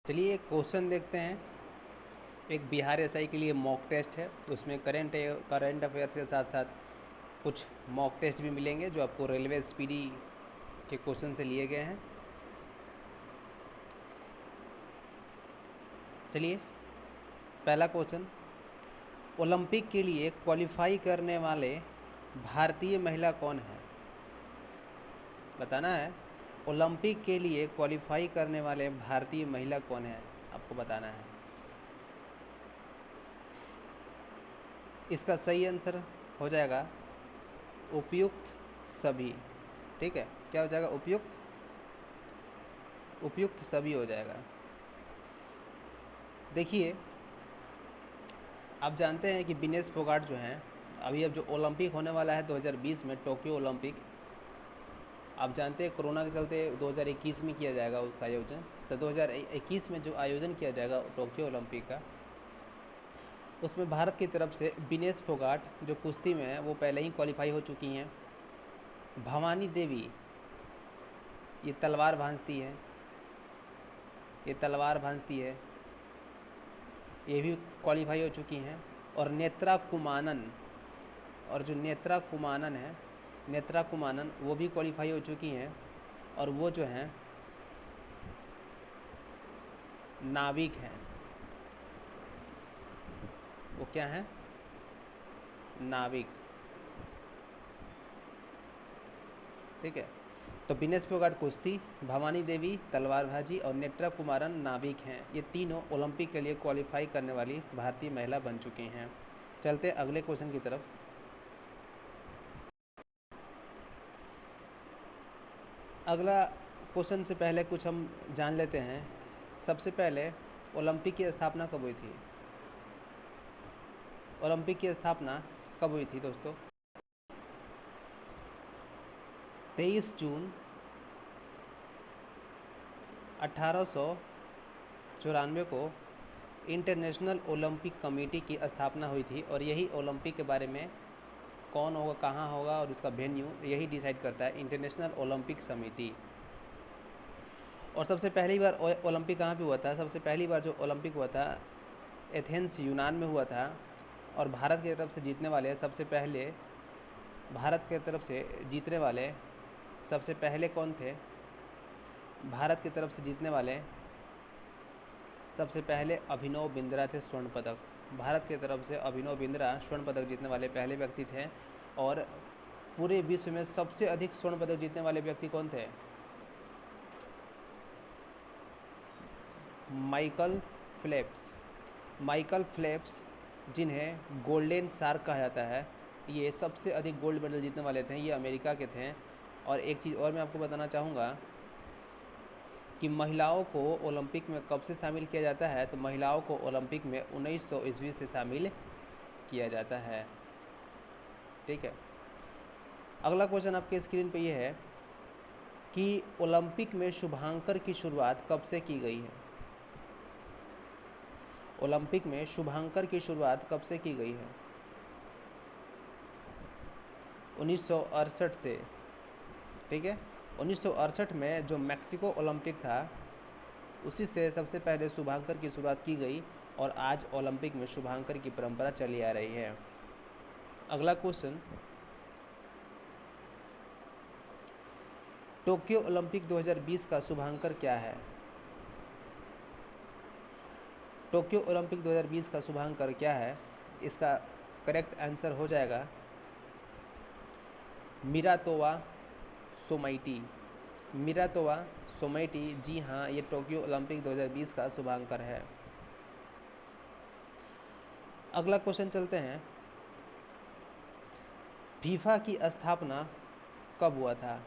चलिए एक क्वेश्चन देखते हैं। एक बिहार एसआई के लिए मॉक टेस्ट है, उसमें करंट अफेयर्स के साथ साथ कुछ मॉक टेस्ट भी मिलेंगे जो आपको रेलवे स्पीडी के क्वेश्चन से लिए गए हैं। चलिए पहला क्वेश्चन, ओलंपिक के लिए क्वालिफाई करने वाले भारतीय महिला कौन है? बताना है। ओलंपिक के लिए क्वालिफाई करने वाले भारतीय महिला कौन है, आपको बताना है। इसका सही आंसर हो जाएगा उपयुक्त सभी। ठीक है, क्या हो जाएगा? उपयुक्त सभी हो जाएगा। देखिए, आप जानते हैं कि विनेश फोगाट जो हैं, अभी अब जो ओलंपिक होने वाला है 2020 में, टोक्यो ओलंपिक, आप जानते हैं कोरोना के चलते 2021 में किया जाएगा उसका आयोजन। तो 2021 में जो आयोजन किया जाएगा टोक्यो ओलंपिक का, उसमें भारत की तरफ से विनेश फोगाट जो कुश्ती में है वो पहले ही क्वालिफाई हो चुकी हैं। भवानी देवी ये तलवार भांजती है, ये भी क्वालिफाई हो चुकी हैं। और नेत्रा कुमानन वो भी क्वालिफाई हो चुकी हैं। और वो जो हैं नाविक हैं। वो क्या हैं? नाविक। ठीक है, तो विनेश फोगाट कुश्ती, भवानी देवी तलवारबाजी और नेत्रा कुमारन नाविक हैं। ये तीनों ओलंपिक के लिए क्वालिफाई करने वाली भारतीय महिला बन चुकी हैं। चलते अगले क्वेश्चन की तरफ। अगला क्वेश्चन से पहले कुछ हम जान लेते हैं। सबसे पहले ओलंपिक की स्थापना कब हुई थी? ओलंपिक की स्थापना कब हुई थी दोस्तों? 23 जून 1894 को इंटरनेशनल ओलंपिक कमेटी की स्थापना हुई थी। और यही ओलंपिक के बारे में कौन होगा, कहाँ होगा और उसका वेन्यू यही डिसाइड करता है इंटरनेशनल ओलंपिक समिति। और सबसे पहली बार ओलंपिक कहाँ पे हुआ था? सबसे पहली बार जो ओलंपिक हुआ था एथेंस यूनान में हुआ था। और भारत की तरफ से जीतने वाले सबसे पहले कौन थे? भारत की तरफ से जीतने वाले सबसे पहले अभिनव बिंद्रा थे, स्वर्ण पदक। भारत की तरफ से अभिनव बिंद्रा स्वर्ण पदक जीतने वाले पहले व्यक्ति थे। और पूरे विश्व में सबसे अधिक स्वर्ण पदक जीतने वाले व्यक्ति कौन थे? माइकल फेल्प्स, जिन्हें गोल्डन शार्क कहा जाता है, ये सबसे अधिक गोल्ड मेडल जीतने वाले थे। ये अमेरिका के थे। और एक चीज़ और मैं आपको बताना चाहूँगा कि महिलाओं को ओलंपिक में कब से शामिल किया जाता है? तो महिलाओं को ओलंपिक में 1900 ईस्वी से शामिल किया जाता है। ठीक है, अगला क्वेश्चन आपके स्क्रीन पे ये है कि ओलंपिक में शुभांकर की शुरुआत कब से की गई है? ओलंपिक में शुभांकर की शुरुआत कब से की गई है? 1968 से। ठीक है, 1968 में जो मैक्सिको ओलंपिक था उसी से सबसे पहले शुभांकर की शुरुआत की गई। और आज ओलंपिक में शुभांकर की परंपरा चली आ रही है। अगला क्वेश्चन, टोक्यो ओलंपिक 2020 का शुभांकर क्या है? टोक्यो ओलंपिक 2020 का शुभांकर क्या है? इसका करेक्ट आंसर हो जाएगा मिरातोवा सोमाइटी। जी हाँ, ये टोक्यो ओलंपिक 2020 का शुभांकर है। अगला क्वेश्चन चलते हैं, फीफा की स्थापना कब हुआ था?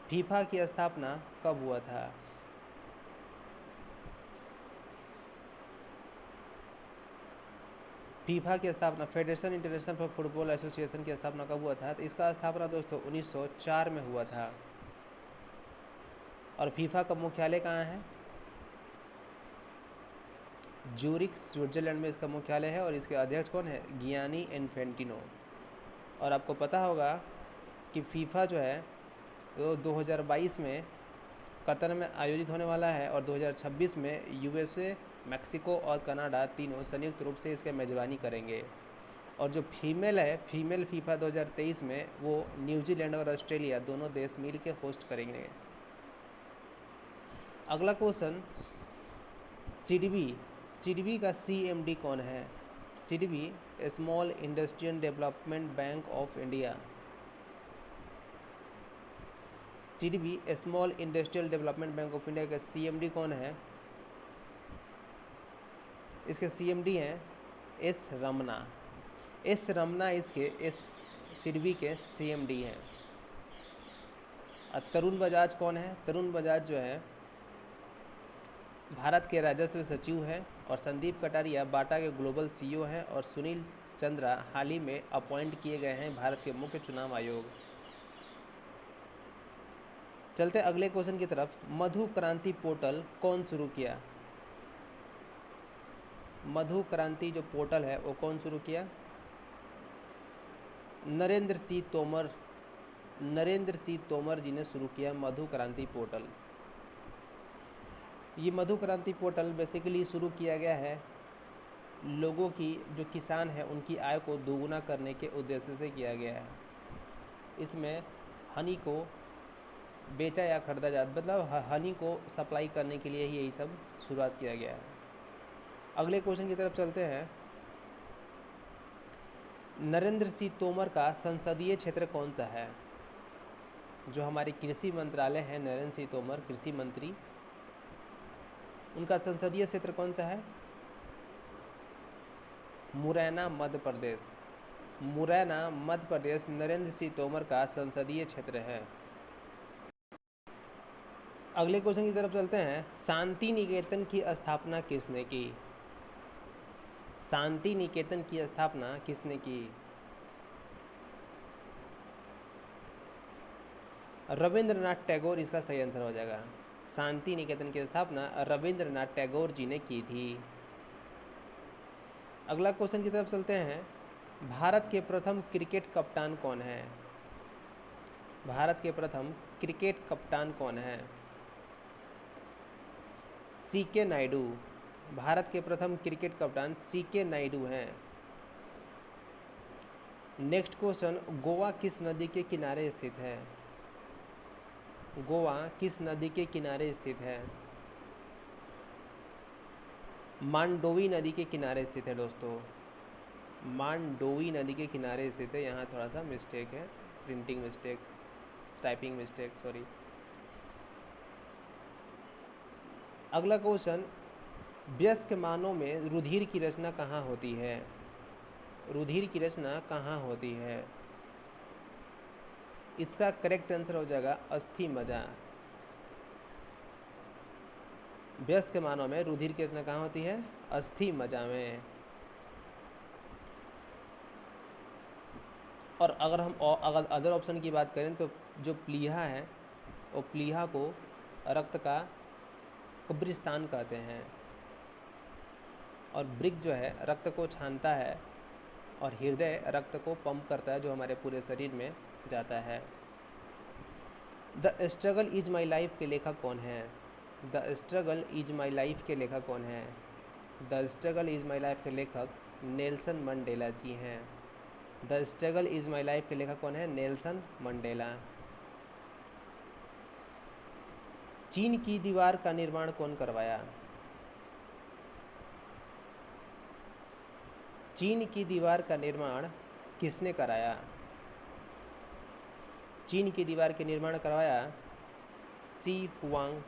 फीफा की स्थापना कब हुआ था? फीफा की स्थापना, federation international for football association की स्थापना कब हुआ था? तो इसका स्थापना दोस्तों 1904 में हुआ था। और फीफा का मुख्यालय कहाँ है? ज्यूरिख, स्विट्जरलैंड में इसका मुख्यालय है। और इसके अध्यक्ष कौन है? Gianni Infantino. और आपको पता होगा कि फीफा जो है वो 2022 में कतर में आयोजित होने वाला है और 2026 में यूएसए, मैक्सिको और कनाडा तीनों संयुक्त रूप से इसके मेजबानी करेंगे। और जो फीमेल है, फीमेल फीफा 2023 में वो न्यूजीलैंड और ऑस्ट्रेलिया दोनों देश मिल के होस्ट करेंगे। अगला क्वेश्चन, सीडीबी का सीएमडी कौन है? CDB small industrial development bank of India. CDB small industrial development bank of India का सीएमडी कौन है? इसके सीएमडी हैं एस रमना। एस रमना इसके सीडीबी के सीएमडी हैं। और तरुण बजाज कौन है? तरुण बजाज जो है भारत के राजस्व सचिव हैं और संदीप कटारिया बाटा के ग्लोबल सीईओ हैं और सुनील चंद्रा हाल ही में अपॉइंट किए गए हैं भारत के मुख्य चुनाव आयोग। चलते अगले क्वेश्चन की तरफ। मधु क्रांति पोर्टल कौन शुरू किया? मधु क्रांति जो पोर्टल है वो कौन शुरू किया? नरेंद्र सिंह तोमर जी ने शुरू किया मधु क्रांति पोर्टल। ये मधु क्रांति पोर्टल बेसिकली शुरू किया गया है लोगों की, जो किसान है उनकी आय को दोगुना करने के उद्देश्य से किया गया है। इसमें हनी को बेचा या खरीदा जाता, मतलब हनी को सप्लाई करने के लिए ही यही सब शुरुआत किया गया है। अगले क्वेश्चन की तरफ चलते हैं। नरेंद्र सिंह तोमर का संसदीय क्षेत्र कौन सा है? जो हमारे कृषि मंत्रालय है, नरेंद्र सिंह तोमर कृषि मंत्री, उनका संसदीय क्षेत्र कौन सा है? मुरैना मध्य प्रदेश। मुरैना मध्य प्रदेश नरेंद्र सिंह तोमर का संसदीय क्षेत्र है। अगले क्वेश्चन की तरफ चलते हैं। शांति निकेतन की स्थापना किसने की? शांति निकेतन की स्थापना किसने की? रविंद्रनाथ टैगोर इसका सही आंसर हो जाएगा। शांति निकेतन की स्थापना रविंद्रनाथ टैगोर जी ने की थी। अगला क्वेश्चन की तरफ चलते हैं। भारत के प्रथम क्रिकेट कप्तान कौन है? भारत के प्रथम क्रिकेट कप्तान कौन है? सीके नायडू। भारत के प्रथम क्रिकेट कप्तान सीके नायडू हैं। नेक्स्ट क्वेश्चन, गोवा किस नदी के किनारे स्थित है? गोवा किस नदी के किनारे स्थित है? मांडोवी नदी के किनारे स्थित है दोस्तों। मांडोवी नदी के किनारे स्थित है। यहाँ थोड़ा सा मिस्टेक है, printing mistake, typing mistake, sorry. अगला क्वेश्चन, वयस्क मानव में रुधिर की रचना कहाँ होती है? रुधिर की रचना कहाँ होती है? इसका करेक्ट आंसर हो जाएगा अस्थि मज्जा। वयस्क मानव में रुधिर की रचना कहाँ होती है? अस्थि मज्जा में। और अगर हम अदर ऑप्शन की बात करें तो जो प्लीहा है वो प्लीहा को रक्त का कब्रिस्तान कहते हैं, और ब्रिक जो है रक्त को छानता है, और हृदय रक्त को पंप करता है जो हमारे पूरे शरीर में जाता है। The struggle is my life के लेखक कौन है? The struggle is my life के लेखक कौन है? The struggle is my life के लेखक नेल्सन मंडेला जी हैं। The struggle is my life के लेखक कौन है? Nelson Mandela. चीन की दीवार का निर्माण कौन करवाया? चीन की दीवार का निर्माण किसने कराया? चीन की दीवार के निर्माण करवाया सी हुआंग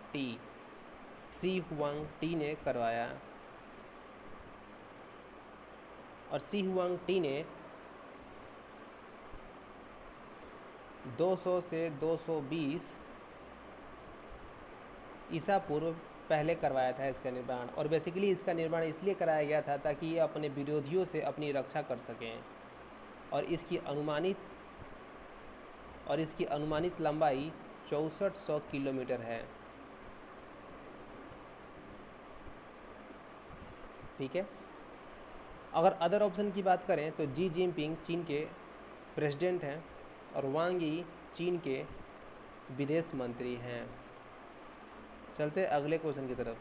टी ने करवाया। और सी हुआंग टी ने 200 से 220 ईसा पूर्व पहले करवाया था इसका निर्माण। और बेसिकली इसका निर्माण इसलिए कराया गया था ताकि ये अपने विरोधियों से अपनी रक्षा कर सकें। और इसकी अनुमानित लंबाई 6400 किलोमीटर है। ठीक है। अगर अदर ऑप्शन की बात करें तो जी जिनपिंग चीन के प्रेसिडेंट हैं और वांग यी चीन के विदेश मंत्री हैं। चलते अगले क्वेश्चन की तरफ।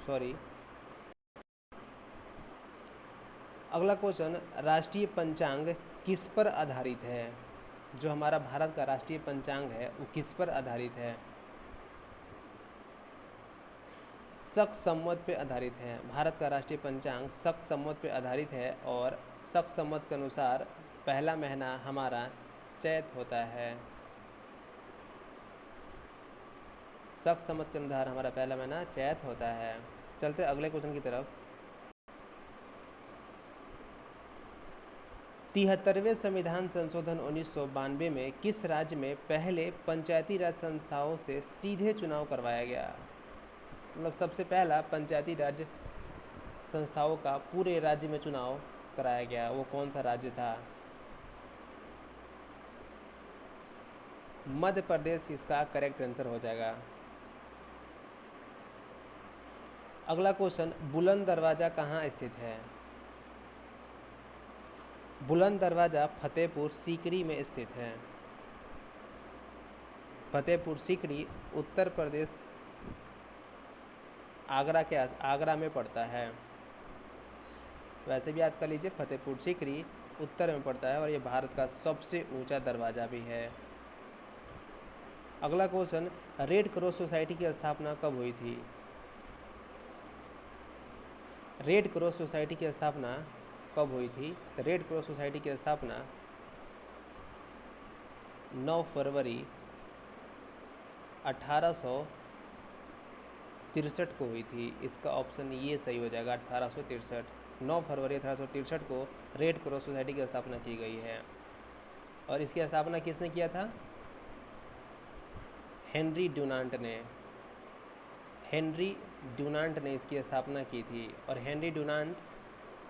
सॉरी, अगला क्वेश्चन, राष्ट्रीय पंचांग किस पर आधारित है? जो हमारा भारत का राष्ट्रीय पंचांग है वो किस पर आधारित है? शक संवत पे आधारित है। भारत का राष्ट्रीय पंचांग शक संवत पे आधारित है और शक संवत के अनुसार पहला महीना हमारा चैत होता है। शक संवत के अनुसार हमारा पहला महीना चैत होता है। चलते अगले क्वेश्चन की तरफ। 73वें संविधान संशोधन 1992 में किस राज्य में पहले पंचायती राज संस्थाओं से सीधे चुनाव करवाया गया? मतलब सबसे पहला पंचायती राज संस्थाओं का पूरे राज्य में चुनाव कराया गया, वो कौन सा राज्य था? मध्य प्रदेश इसका करेक्ट आंसर हो जाएगा। अगला क्वेश्चन, बुलंद दरवाजा कहाँ स्थित है? बुलंद दरवाजा फतेहपुर सीकरी में स्थित है। फतेहपुर सीकरी उत्तर प्रदेश आगरा में पड़ता है। वैसे भी याद कर लीजिए, फतेहपुर सीकरी उत्तर में पड़ता है और ये भारत का सबसे ऊंचा दरवाजा भी है। अगला क्वेश्चन, रेड क्रॉस सोसाइटी की स्थापना कब हुई थी? रेड क्रॉस सोसाइटी की स्थापना कब हुई थी? रेड क्रॉस सोसाइटी की स्थापना 9 फरवरी 1863 को हुई थी। इसका ऑप्शन ये सही हो जाएगा, 1863। 9 फरवरी 1863 को रेड क्रॉस सोसाइटी की स्थापना की गई है। और इसकी स्थापना किसने किया था? हेनरी डुनांट ने। हेनरी डुनांट ने इसकी स्थापना की थी और हेनरी डुनांट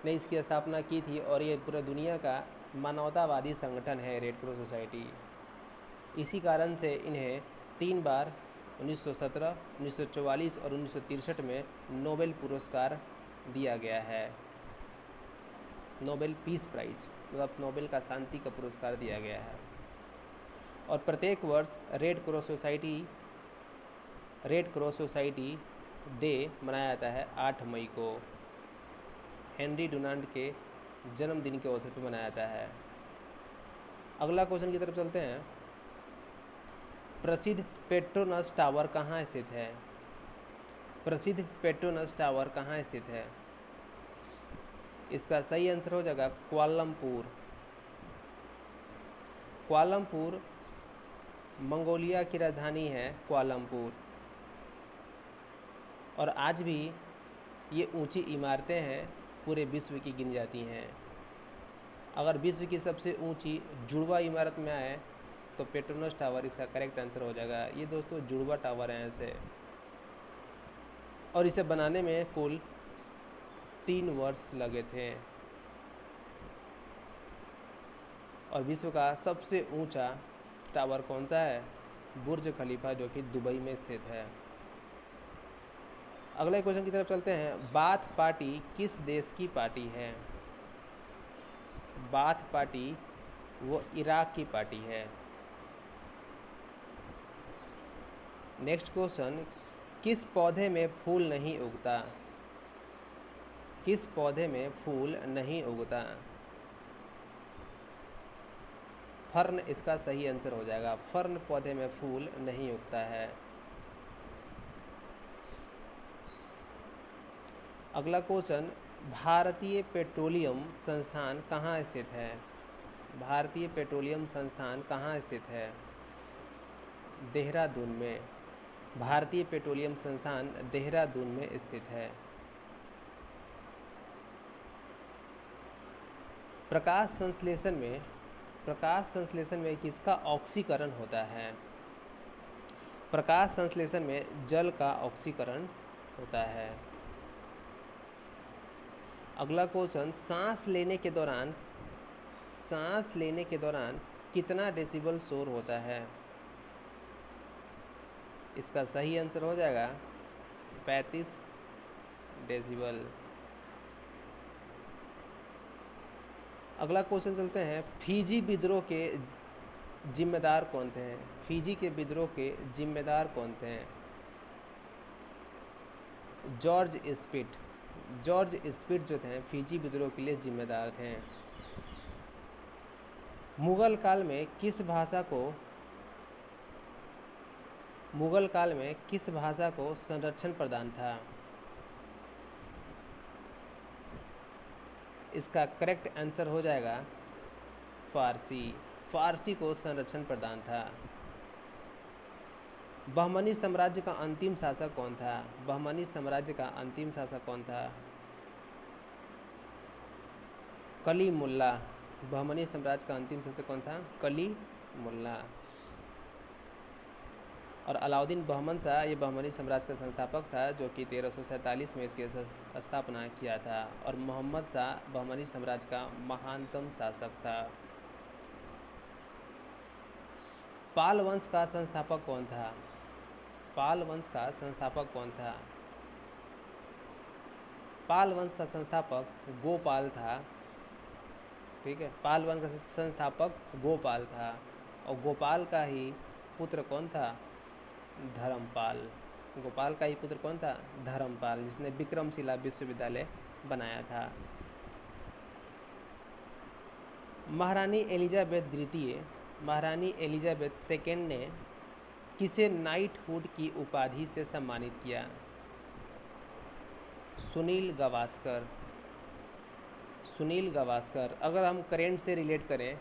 ने इसकी स्थापना की थी और ये पूरा दुनिया का मानवतावादी संगठन है रेड क्रॉस सोसाइटी। इसी कारण से इन्हें 3 बार 1917, 1944 और 1963 में नोबेल पुरस्कार दिया गया है। नोबेल पीस प्राइज, मतलब नोबेल का शांति का पुरस्कार दिया गया है। और प्रत्येक वर्ष रेड क्रॉस सोसाइटी डे मनाया जाता है 8 मई को। हेनरी डुनांट के जन्मदिन के अवसर पर मनाया जाता है। अगला क्वेश्चन की तरफ चलते हैं। प्रसिद्ध पेट्रोनस टावर कहाँ स्थित है? प्रसिद्ध पेट्रोनस टावर कहाँ स्थित है? इसका सही आंसर हो जाएगा कुआलालंपुर। कुआलालंपुर मंगोलिया की राजधानी है कुआलालंपुर। और आज भी ये ऊंची इमारतें हैं, पूरे विश्व की गिनी जाती हैं। अगर विश्व की सबसे ऊंची जुड़वा इमारत में आए तो पेट्रोनस टावर इसका करेक्ट आंसर हो जाएगा। ये दोस्तों जुड़वा टावर हैं ऐसे, और इसे बनाने में कुल 3 वर्ष लगे थे। और विश्व का सबसे ऊंचा टावर कौन सा है? बुर्ज खलीफा, जो कि दुबई में स्थित है। अगले क्वेश्चन की तरफ चलते हैं। बाथ पार्टी किस देश की पार्टी है? बाथ पार्टी वो इराक की पार्टी है। नेक्स्ट क्वेश्चन, किस पौधे में फूल नहीं उगता? किस पौधे में फूल नहीं उगता? फर्न इसका सही आंसर हो जाएगा। फर्न पौधे में फूल नहीं उगता है। अगला क्वेश्चन, भारतीय पेट्रोलियम संस्थान कहाँ स्थित है? भारतीय पेट्रोलियम संस्थान कहाँ स्थित है? देहरादून में। भारतीय पेट्रोलियम संस्थान देहरादून में स्थित है। प्रकाश संश्लेषण में किसका ऑक्सीकरण होता है? प्रकाश संश्लेषण में जल का ऑक्सीकरण होता है। अगला क्वेश्चन, सांस लेने के दौरान कितना डेसिबल शोर होता है? इसका सही आंसर हो जाएगा 35 डेसिबल। अगला क्वेश्चन चलते हैं, फिजी विद्रोह के जिम्मेदार कौन थे? फिजी के विद्रोह के जिम्मेदार कौन थे? George spit. जॉर्ज स्पिट जो थे फिजी विद्रोह के लिए जिम्मेदार थे। मुगल काल में किस भाषा को संरक्षण प्रदान था? इसका करेक्ट आंसर हो जाएगा फारसी। फारसी को संरक्षण प्रदान था। बहमनी साम्राज्य का अंतिम शासक कौन था? बहमनी साम्राज्य का अंतिम शासक कौन था? कलीमुल्ला। बहमनी साम्राज्य का अंतिम शासक कौन था? कलीमुल्ला। और अलाउद्दीन बहमन शाह ये बहमनी साम्राज्य का संस्थापक था, जो कि 1347 में इसकी स्थापना किया था। और मोहम्मद शाह बहमनी साम्राज्य का महानतम शासक था। पाल वंश का संस्थापक कौन था? पाल वंश का संस्थापक कौन था? पाल वंश का संस्थापक गोपाल था। ठीक है, पाल वंश का संस्थापक गोपाल था, और गोपाल का ही पुत्र कौन था? धर्मपाल। गोपाल का ही पुत्र कौन था? धर्मपाल, जिसने विक्रमशिला विश्वविद्यालय बनाया था। महारानी एलिजाबेथ द्वितीय, महारानी एलिजाबेथ सेकेंड ने किसे नाइटहुड की उपाधि से सम्मानित किया? सुनील गावस्कर। सुनील गावस्कर। अगर हम करेंट से रिलेट करें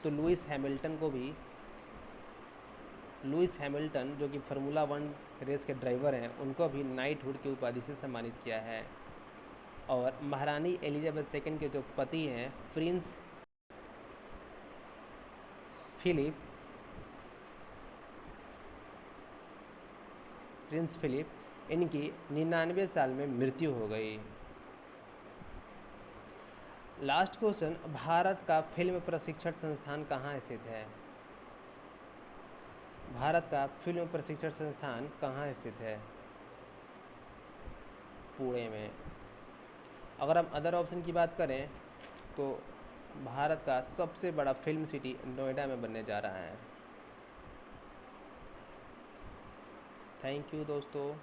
तो लुइस हैमिल्टन को भी, लुइस हैमिल्टन जो कि फार्मूला 1 रेस के ड्राइवर हैं, उनको भी नाइटहुड की उपाधि से सम्मानित किया है। और महारानी एलिजाबेथ सेकेंड के जो पति हैं प्रिंस फिलिप, इनकी 99 साल में मृत्यु हो गई। लास्ट क्वेश्चन, भारत का फिल्म प्रशिक्षण संस्थान कहाँ स्थित है? भारत का फिल्म प्रशिक्षण संस्थान कहाँ स्थित है? पुणे में। अगर हम अदर ऑप्शन की बात करें तो भारत का सबसे बड़ा फिल्म सिटी नोएडा में बनने जा रहा है। थैंक यू दोस्तों।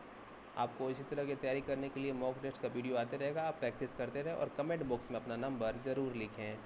आपको इसी तरह की तैयारी करने के लिए मॉक टेस्ट का वीडियो आते रहेगा, आप प्रैक्टिस करते रहें और कमेंट बॉक्स में अपना नंबर ज़रूर लिखें।